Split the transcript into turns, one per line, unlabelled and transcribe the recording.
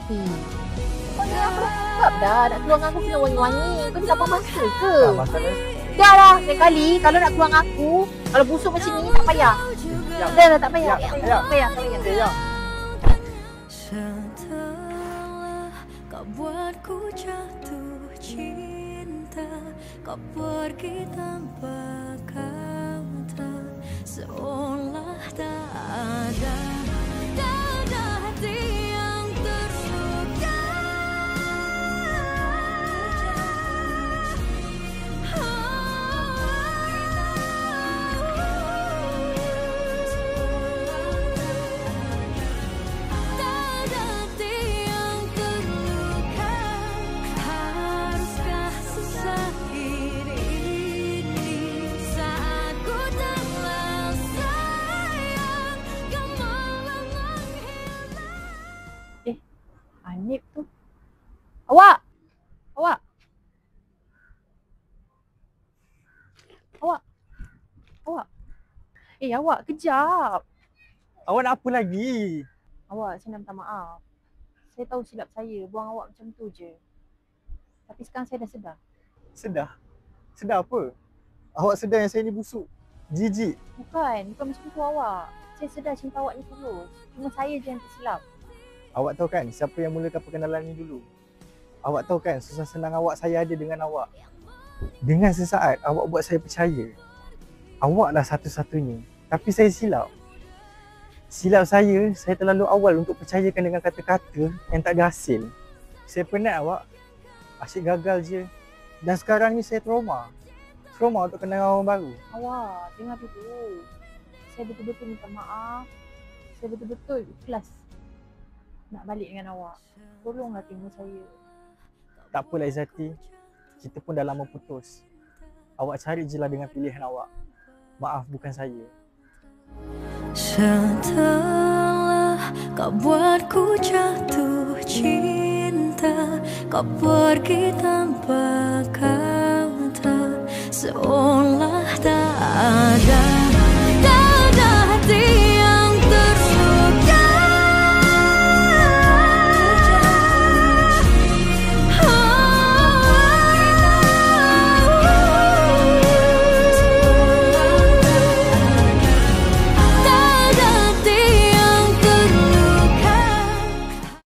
Kau ni aku dah cakap dah, nak keluar dengan aku kena wangi-wangi. Kau ni tak apa masa ke?
Tak masalah.
Dah lah, lain kali kalau nak keluar dengan aku, kalau busuk macam ni tak payah. Dah, tak payah. Tak payah.
Ya.
Setelah kau buatku jatuh cinta, kau pergi tanpa kata, seolah tak ada hati yang terluka.
Hanif tu. Awak. Awak kejap.
Awak nak apa lagi?
Awak, saya nak minta maaf. Saya tahu silap saya, buang awak macam tu je. Tapi sekarang saya dah sedar.
Sedar? Sedar apa? Awak sedar yang saya ni busuk? Jijik?
Bukan macam tu awak. Saya sedar cinta awak ni tulus. Cuma saya je yang tersilap.
Awak tahu kan siapa yang mulakan perkenalan ni dulu? Awak tahu kan susah senang awak saya ada dengan awak. Dengan sesaat awak buat saya percaya. Awaklah satu-satunya. Tapi saya silap. Silap saya terlalu awal untuk percayakan dengan kata-kata yang tak ada hasil. Saya penat awak. Asyik gagal je. Dan sekarang ni saya trauma. Trauma untuk kenal orang baru.
Awak, dengar dulu. Saya betul-betul minta maaf. Saya betul-betul ikhlas nak balik dengan awak. Tolonglah terima saya.
Tak apalah Izzati. Kita pun dah lama putus. Awak cari je lah dengan pilihan awak. Maaf, bukan saya.
Setelah kau buatku jatuh cinta, kau pergi tanpa kata, seolah